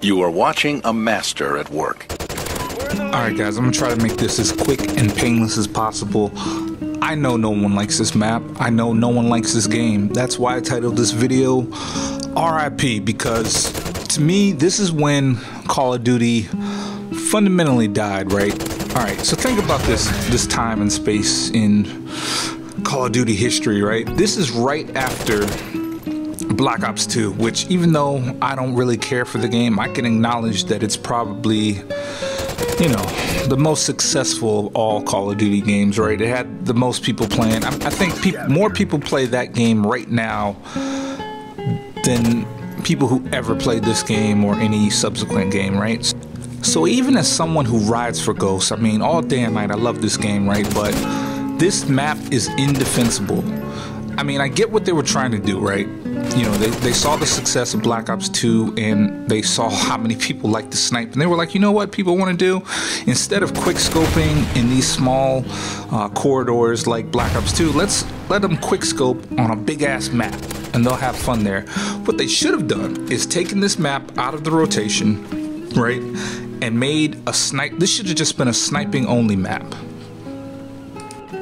You are watching a master at work. Alright guys, I'm gonna try to make this as quick and painless as possible. I know no one likes this map. I know no one likes this game. That's why I titled this video RIP, because to me, this is when Call of Duty fundamentally died, right? Alright, so think about this time and space in Call of Duty history, right? This is right after Black Ops 2, which even though I don't really care for the game, I can acknowledge that it's probably, you know, the most successful of all Call of Duty games, right? It had the most people playing. I think more people play that game right now than people who ever played this game or any subsequent game, right? So even as someone who rides for Ghosts, I mean, all day and night, I love this game, right? But this map is indefensible. I mean, I get what they were trying to do, right? You know, they saw the success of Black Ops 2 and they saw how many people like to snipe, and they were like, you know what people want to do? Instead of quick scoping in these small corridors like Black Ops 2, let's let them quick scope on a big ass map and they'll have fun there. What they should have done is taken this map out of the rotation, right, and made a snipe. This should have just been a sniping only map.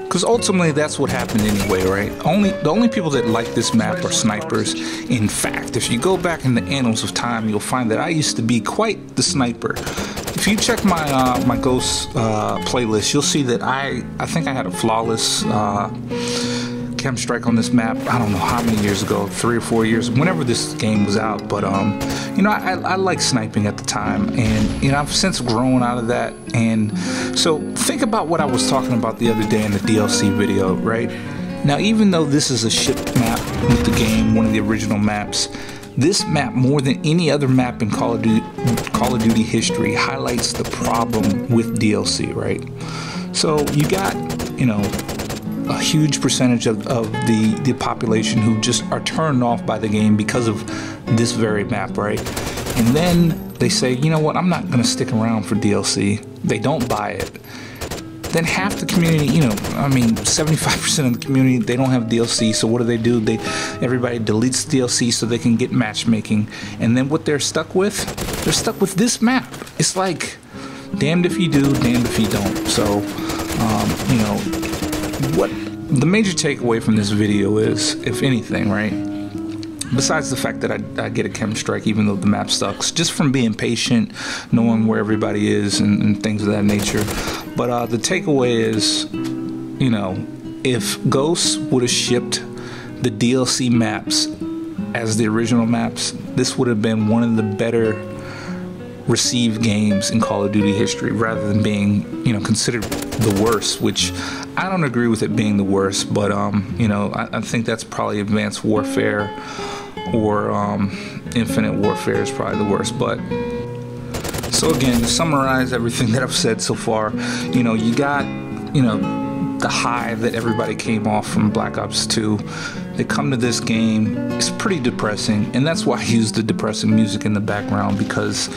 Because ultimately that's what happened anyway, right? The only people that like this map are snipers. In fact, if you go back in the annals of time, you'll find that I used to be quite the sniper. If you check my my Ghost playlist, you'll see that I think I had a flawless KEM Strike on this map. I don't know how many years ago, 3 or 4 years, whenever this game was out. But you know, I liked sniping at the time, and you know, I've since grown out of that. And so think about what I was talking about the other day in the DLC video, right? Now, even though this is a shipped map with the game, one of the original maps, this map, more than any other map in Call of Duty history, highlights the problem with DLC, right? So you got, you know, a huge percentage of the population who just are turned off by the game because of this very map, right? And then they say, you know what, I'm not gonna stick around for DLC. They don't buy it. Then half the community, you know, I mean 75% of the community, they don't have DLC, so what do? Everybody deletes DLC so they can get matchmaking. And then what they're stuck with? They're stuck with this map. It's like damned if you do, damned if you don't. So you know, what the major takeaway from this video is, if anything, right, besides the fact that I get a KEM Strike even though the map sucks, just from being patient, knowing where everybody is and things of that nature. But the takeaway is, you know, if Ghosts would have shipped the DLC maps as the original maps, this would have been one of the better received games in Call of Duty history, rather than being, you know, considered the worst, which I don't agree with it being the worst. But you know, I think that's probably Advanced Warfare or Infinite Warfare is probably the worst. But so again, to summarize everything that I've said so far, you know, you got, you know, the high that everybody came off from Black Ops 2. They come to this game, it's pretty depressing, and that's why I use the depressing music in the background, because,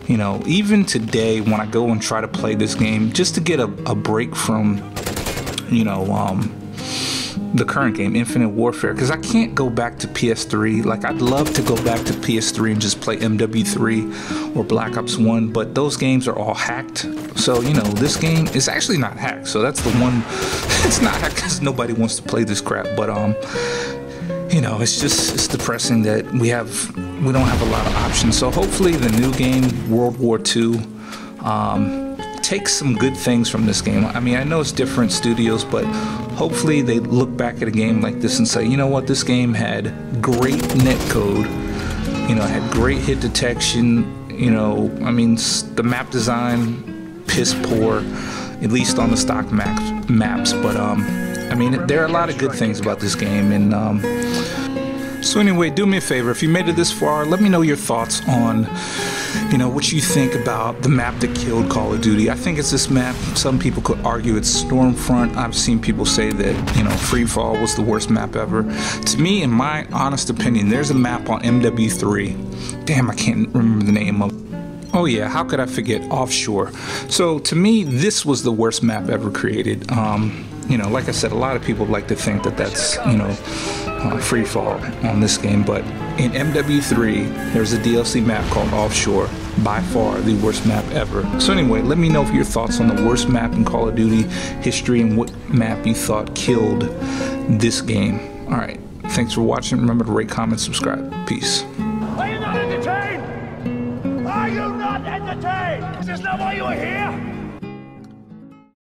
you know, even today when I go and try to play this game, just to get a break from, you know, the current game, Infinite Warfare, because I can't go back to PS3. Like, I'd love to go back to PS3 and just play MW3 or Black Ops 1, but those games are all hacked. So, you know, this game is actually not hacked. So that's the one, it's not hacked because nobody wants to play this crap. But, you know, it's depressing that we don't have a lot of options. So hopefully the new game, World War II, takes some good things from this game. I mean, I know it's different studios, but hopefully they look back at a game like this and say, you know what, this game had great netcode, you know, had great hit detection, you know, I mean, the map design, piss poor, at least on the stock maps, but I mean, there are a lot of good things about this game. And so anyway, do me a favor, if you made it this far, let me know your thoughts on, you know, what you think about the map that killed Call of Duty. I think it's this map. Some people could argue it's Stormfront. I've seen people say that, you know, Free Fall was the worst map ever. To me, in my honest opinion, there's a map on MW3. Damn, I can't remember the name of it. Oh yeah, how could I forget? Offshore. So to me, this was the worst map ever created. You know, like I said, a lot of people like to think that that's, you know, free fall on this game, but in MW3 there's a DLC map called Offshore. by far the worst map ever. So anyway, let me know your thoughts on the worst map in Call of Duty history and what map you thought killed this game. Alright, thanks for watching. Remember to rate, comment, subscribe. Peace. Are you not entertained? Are you not entertained? Is this not why you are here?